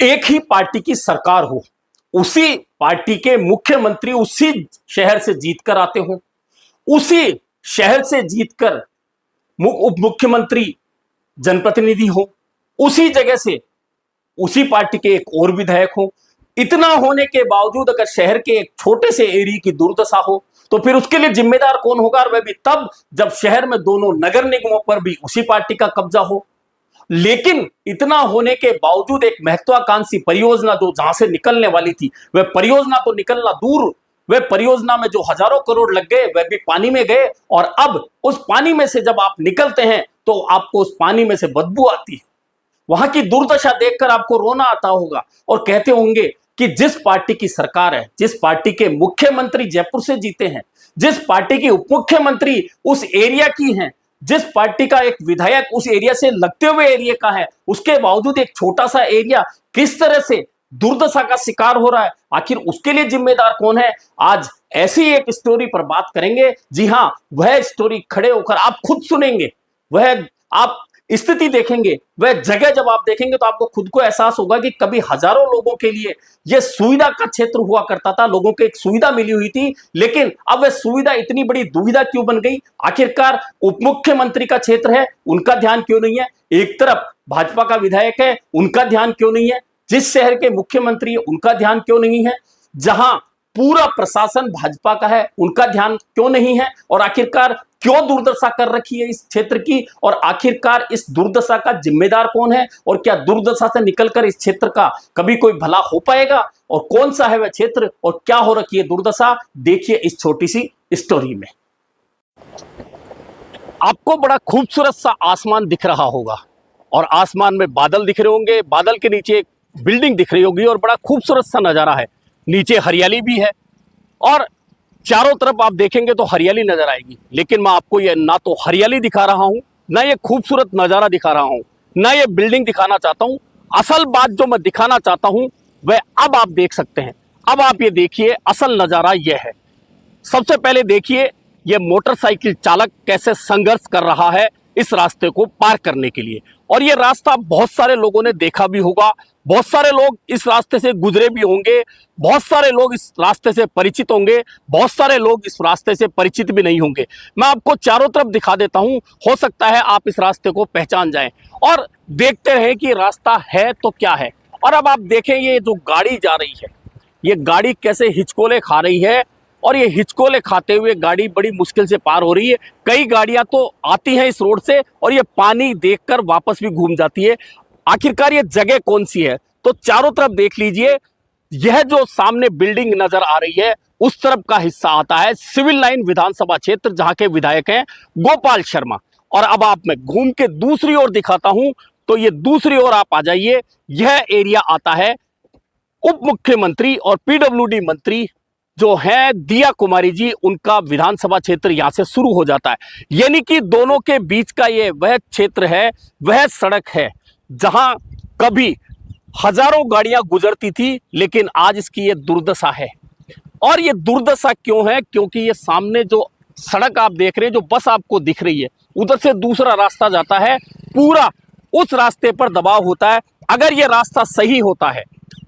एक ही पार्टी की सरकार हो, उसी पार्टी के मुख्यमंत्री उसी शहर से जीतकर आते हो, उसी शहर से जीतकर उप मुख्यमंत्री जनप्रतिनिधि हो, उसी जगह से उसी पार्टी के एक और विधायक हो। इतना होने के बावजूद अगर शहर के एक छोटे से एरिया की दुर्दशा हो तो फिर उसके लिए जिम्मेदार कौन होगा? और वह भी तब जब शहर में दोनों नगर निगमों पर भी उसी पार्टी का कब्जा हो। लेकिन इतना होने के बावजूद एक महत्वाकांक्षी परियोजना जो जहां से निकलने वाली थी, वह परियोजना तो निकलना दूर, वह परियोजना में जो हजारों करोड़ लग गए वह भी पानी में गए। और अब उस पानी में से जब आप निकलते हैं तो आपको उस पानी में से बदबू आती है। वहां की दुर्दशा देखकर आपको रोना आता होगा और कहते होंगे कि जिस पार्टी की सरकार है, जिस पार्टी के मुख्यमंत्री जयपुर से जीते हैं, जिस पार्टी की उप मुख्यमंत्री उस एरिया की हैं, जिस पार्टी का एक विधायक उस एरिया से लगते हुए एरिया का है, उसके बावजूद एक छोटा सा एरिया किस तरह से दुर्दशा का शिकार हो रहा है, आखिर उसके लिए जिम्मेदार कौन है? आज ऐसी एक स्टोरी पर बात करेंगे। जी हां, वह स्टोरी खड़े होकर आप खुद सुनेंगे, वह आप स्थिति देखेंगे, वह जगह जब आप देखेंगे तो आपको खुद को एहसास होगा कि कभी हजारों लोगों के लिए यह सुविधा का क्षेत्र हुआ करता था, लोगों को एक सुविधा मिली हुई थी, लेकिन अब वह सुविधा इतनी बड़ी दुविधा क्यों बन गई? आखिरकार उप मुख्यमंत्री का क्षेत्र है, उनका ध्यान क्यों नहीं है? एक तरफ भाजपा का विधायक है, उनका ध्यान क्यों नहीं है? जिस शहर के मुख्यमंत्री है उनका ध्यान क्यों नहीं है? जहां पूरा प्रशासन भाजपा का है उनका ध्यान क्यों नहीं है? और आखिरकार क्यों दुर्दशा कर रखी है इस क्षेत्र की? और आखिरकार इस दुर्दशा का जिम्मेदार कौन है? और क्या दुर्दशा से निकलकर इस क्षेत्र का कभी कोई भला हो पाएगा? और कौन सा है वह क्षेत्र और क्या हो रखी है दुर्दशा? देखिए इस छोटी सी स्टोरी में। आपको बड़ा खूबसूरत सा आसमान दिख रहा होगा और आसमान में बादल दिख रहे होंगे, बादल के नीचे एक बिल्डिंग दिख रही होगी और बड़ा खूबसूरत सा नजारा है। नीचे हरियाली भी है और चारों तरफ आप देखेंगे तो हरियाली नजर आएगी। लेकिन मैं आपको ये ना तो हरियाली दिखा रहा हूं, ना ये खूबसूरत नजारा दिखा रहा हूं, ना ये बिल्डिंग दिखाना चाहता हूं। असल बात जो मैं दिखाना चाहता हूं वह अब आप देख सकते हैं। अब आप ये देखिए, असल नजारा यह है। सबसे पहले देखिए ये मोटरसाइकिल चालक कैसे संघर्ष कर रहा है इस रास्ते को पार करने के लिए। और ये रास्ता बहुत सारे लोगों ने देखा भी होगा, बहुत सारे लोग इस रास्ते से गुजरे भी होंगे, बहुत सारे लोग इस रास्ते से परिचित होंगे, बहुत सारे लोग इस रास्ते से परिचित भी नहीं होंगे। मैं आपको चारों तरफ दिखा देता हूं, हो सकता है आप इस रास्ते को पहचान जाएं और देखते रहें कि रास्ता है तो क्या है। और अब आप देखें ये जो गाड़ी जा रही है, ये गाड़ी कैसे हिचकोले खा रही है और ये हिचकोले खाते हुए गाड़ी बड़ी मुश्किल से पार हो रही है। कई गाड़ियां तो आती हैं इस रोड से और ये पानी देखकर वापस भी घूम जाती है। आखिरकार ये जगह कौन सी है? तो चारों तरफ देख लीजिए, यह जो सामने बिल्डिंग नजर आ रही है उस तरफ का हिस्सा आता है सिविल लाइन विधानसभा क्षेत्र, जहां के विधायक हैं गोपाल शर्मा। और अब आप मैं घूम के दूसरी ओर दिखाता हूं तो ये दूसरी ओर आप आ जाइए, यह एरिया आता है उप मुख्यमंत्री और पीडब्ल्यूडी मंत्री जो है दिया कुमारी जी, उनका विधानसभा क्षेत्र यहां से शुरू हो जाता है। यानी कि दोनों के बीच का ये वह क्षेत्र है, वह सड़क है जहां कभी हजारों गाड़ियां गुजरती थी, लेकिन आज इसकी ये दुर्दशा है। और ये दुर्दशा क्यों है? क्योंकि ये सामने जो सड़क आप देख रहे हैं, जो बस आपको दिख रही है, उधर से दूसरा रास्ता जाता है, पूरा उस रास्ते पर दबाव होता है। अगर ये रास्ता सही होता है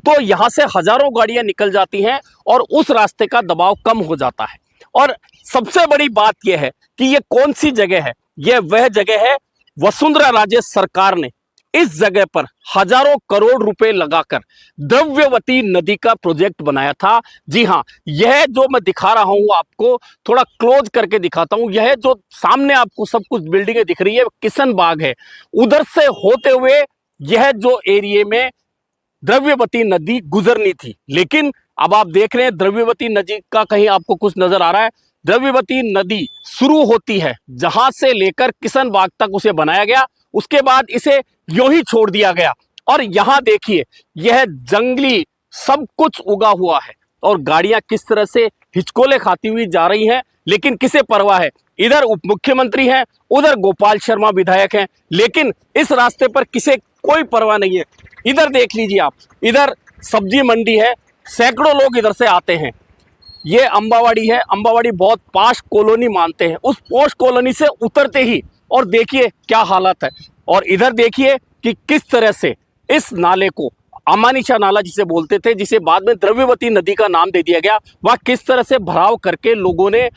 तो यहां से हजारों गाड़ियां निकल जाती हैं और उस रास्ते का दबाव कम हो जाता है। और सबसे बड़ी बात यह है कि ये कौन सी जगह है? यह वह जगह है, वसुंधरा राजे सरकार ने इस जगह पर हजारों करोड़ रुपए लगाकर द्रव्यवती नदी का प्रोजेक्ट बनाया था। जी हां, यह जो मैं दिखा रहा हूं आपको, थोड़ा क्लोज करके दिखाता हूं, यह जो सामने आपको सब कुछ बिल्डिंगें दिख रही है किशन बाग है। उधर से होते हुए यह जो एरिया में द्रव्यवती नदी गुजरनी थी, लेकिन अब आप देख रहे हैं द्रव्यवती नदी का कहीं आपको कुछ नजर आ रहा है? द्रव्यवती नदी शुरू होती है जहां से लेकर किशन बाग तक उसे बनाया गया, उसके बाद इसे यूं ही छोड़ दिया गया। और यहां देखिए यह जंगली सब कुछ उगा हुआ है और गाड़ियां किस तरह से हिचकोले खाती हुई जा रही हैं, लेकिन किसे परवाह है? इधर उप मुख्यमंत्री हैं, उधर गोपाल शर्मा विधायक हैं, लेकिन इस रास्ते पर किसे कोई परवाह नहीं है। इधर देख लीजिए आप, इधर सब्जी मंडी है, सैकड़ों लोग इधर से आते हैं। ये अंबावाड़ी है, अंबावाड़ी बहुत पाश कॉलोनी मानते हैं, उस पोश कॉलोनी से उतरते ही और देखिए क्या हालत है। और इधर देखिए कि किस तरह से इस नाले को अमानिशा नाला जिसे बोलते थे, जिसे बाद में द्रव्यवती नदी का नाम दे दिया गया, वह किस तरह से भराव करके लोगों ने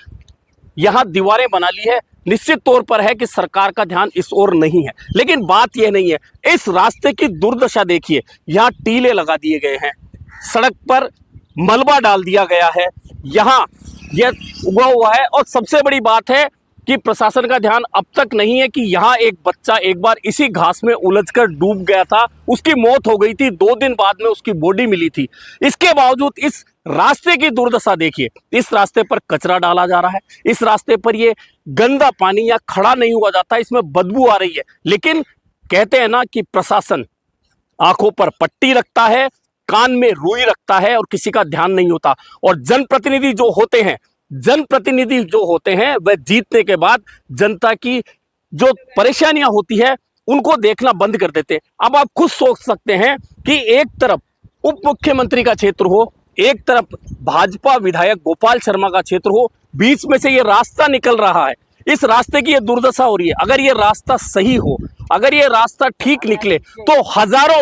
यहाँ दीवारें बना ली है। निश्चित तौर पर है कि सरकार का ध्यान इस ओर नहीं है, लेकिन बात यह नहीं है, इस रास्ते की दुर्दशा देखिए। यहाँ टीले लगा दिए गए हैं, सड़क पर मलबा डाल दिया गया है, यहाँ यह उगा हुआ है। और सबसे बड़ी बात है कि प्रशासन का ध्यान अब तक नहीं है कि यहाँ एक बच्चा एक बार इसी घास में उलझकर डूब गया था, उसकी मौत हो गई थी, 2 दिन बाद में उसकी बॉडी मिली थी। इसके बावजूद इस रास्ते की दुर्दशा देखिए। इस रास्ते पर कचरा डाला जा रहा है, इस रास्ते पर ये गंदा पानी या खड़ा नहीं हुआ जाता, इसमें बदबू आ रही है। लेकिन कहते हैं ना कि प्रशासन आंखों पर पट्टी रखता है, कान में रुई रखता है और किसी का ध्यान नहीं होता। और जनप्रतिनिधि जो होते हैं वह जीतने के बाद जनता की जो परेशानियां होती है उनको देखना बंद कर देते हैं। अब आप खुद सोच सकते हैं कि एक तरफ उप मुख्यमंत्री का क्षेत्र हो, एक तरफ भाजपा विधायक गोपाल शर्मा का क्षेत्र हो, बीच में से ये रास्ता निकल रहा है, इस रास्ते की ये दुर्दशा हो रही है। अगर ये रास्ता सही हो, अगर ये रास्ता ठीक निकले तो हजारों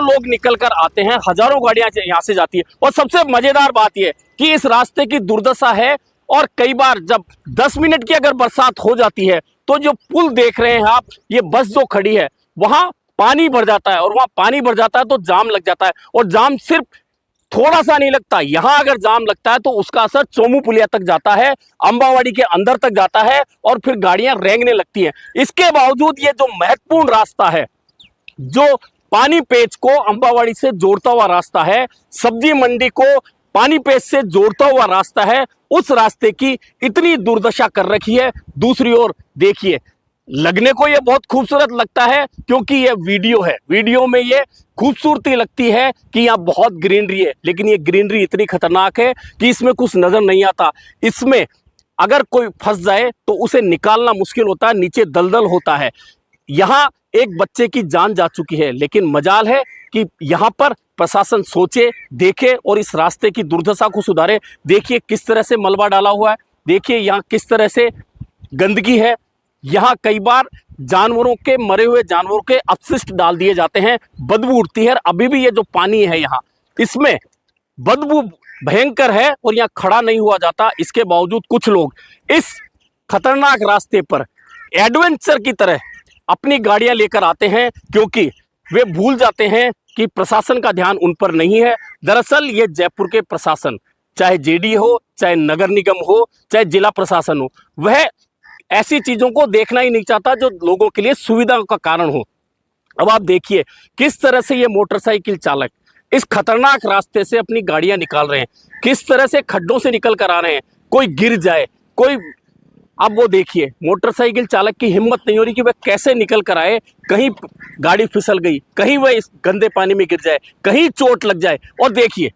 लोग निकल कर आते हैं, हजारों गाड़ियां यहाँ से जाती है। और सबसे मजेदार बात यह कि इस रास्ते की दुर्दशा है, और कई बार जब 10 मिनट की अगर बरसात हो जाती है तो जो पुल देख रहे हैं आप, ये बस जो खड़ी है वहां पानी भर जाता है, और वहां पानी भर जाता है तो जाम लग जाता है। और जाम सिर्फ थोड़ा सा नहीं लगता, यहां अगर जाम लगता है तो उसका असर चोमू पुलिया तक जाता है, अंबावाड़ी के अंदर तक जाता है, और फिर गाड़ियां रेंगने लगती हैं। इसके बावजूद ये जो महत्वपूर्ण रास्ता है, जो पानी पेच को अंबावाड़ी से जोड़ता हुआ रास्ता है, सब्जी मंडी को पानी पेच से जोड़ता हुआ रास्ता है, उस रास्ते की इतनी दुर्दशा कर रखी है। दूसरी ओर देखिए, लगने को ये बहुत खूबसूरत लगता है क्योंकि ये वीडियो है, वीडियो में ये खूबसूरती लगती है कि यहाँ बहुत ग्रीनरी है, लेकिन ये ग्रीनरी इतनी खतरनाक है कि इसमें कुछ नजर नहीं आता। इसमें अगर कोई फंस जाए तो उसे निकालना मुश्किल होता है, नीचे दलदल होता है। यहाँ एक बच्चे की जान जा चुकी है, लेकिन मजाल है कि यहाँ पर प्रशासन सोचे, देखे और इस रास्ते की दुर्दशा को सुधारे। देखिए किस तरह से मलबा डाला हुआ है, देखिए यहाँ किस तरह से गंदगी है। यहाँ कई बार जानवरों के, मरे हुए जानवरों के अपशिष्ट डाल दिए जाते हैं, बदबू उठती है। अभी भी ये जो पानी है यहाँ, इसमें बदबू भयंकर है और यहाँ खड़ा नहीं हुआ जाता। इसके बावजूद कुछ लोग इस खतरनाक रास्ते पर एडवेंचर की तरह अपनी गाड़ियां लेकर आते हैं, क्योंकि वे भूल जाते हैं कि प्रशासन का ध्यान उन पर नहीं है। दरअसल ये जयपुर के प्रशासन, चाहे जेडी हो, चाहे नगर निगम हो, चाहे जिला प्रशासन हो, वह ऐसी चीजों को देखना ही नहीं चाहता जो लोगों के लिए सुविधा का कारण हो। अब आप देखिए किस तरह से ये मोटरसाइकिल चालक इस खतरनाक रास्ते से अपनी गाड़ियां निकाल रहे हैं, किस तरह से खड्डों से निकल कर आ रहे हैं, कोई गिर जाए, कोई, अब वो देखिए मोटरसाइकिल चालक की हिम्मत नहीं हो रही कि वह कैसे निकल कर आए, कहीं गाड़ी फिसल गई, कहीं वह इस गंदे पानी में गिर जाए, कहीं चोट लग जाए। और देखिए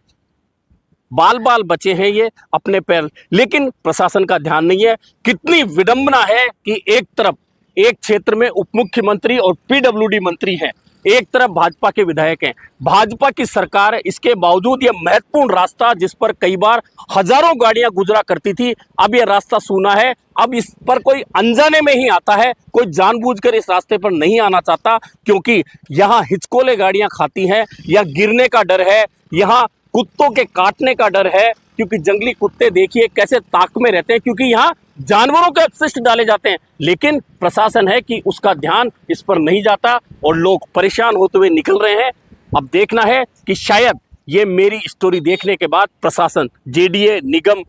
बाल बाल बचे हैं ये अपने पैर, लेकिन प्रशासन का ध्यान नहीं है। कितनी विडंबना है कि एक तरफ एक क्षेत्र में उप मुख्यमंत्री और पीडब्ल्यूडी मंत्री हैं, एक तरफ भाजपा के विधायक हैं, भाजपा की सरकार है। इसके बावजूद यह महत्वपूर्ण रास्ता, जिस पर कई बार हजारों गाड़ियां गुजरा करती थी, अब यह रास्ता सूना है। अब इस पर कोई अनजाने में ही आता है, कोई जानबूझकर इस रास्ते पर नहीं आना चाहता, क्योंकि यहाँ हिचकोले गाड़ियां खाती हैं, या गिरने का डर है, यहाँ कुत्तों के काटने का डर है, क्योंकि जंगली कुत्ते देखिए कैसे ताक में रहते हैं, क्योंकि यहाँ जानवरों के अपशिष्ट डाले जाते हैं। लेकिन प्रशासन है कि उसका ध्यान इस पर नहीं जाता और लोग परेशान होते हुए निकल रहे हैं। अब देखना है कि शायद ये मेरी स्टोरी देखने के बाद प्रशासन, जेडीए, निगम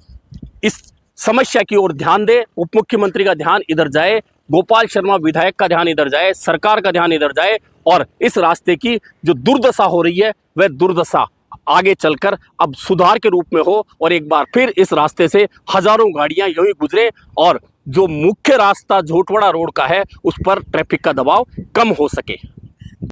इस समस्या की ओर ध्यान दे, उप मुख्यमंत्री का ध्यान इधर जाए, गोपाल शर्मा विधायक का ध्यान इधर जाए, सरकार का ध्यान इधर जाए, और इस रास्ते की जो दुर्दशा हो रही है वह दुर्दशा आगे चलकर अब सुधार के रूप में हो, और एक बार फिर इस रास्ते से हजारों गाड़ियां यूं ही गुजरे, और जो मुख्य रास्ता झोटवाड़ा रोड का है उस पर ट्रैफिक का दबाव कम हो सके।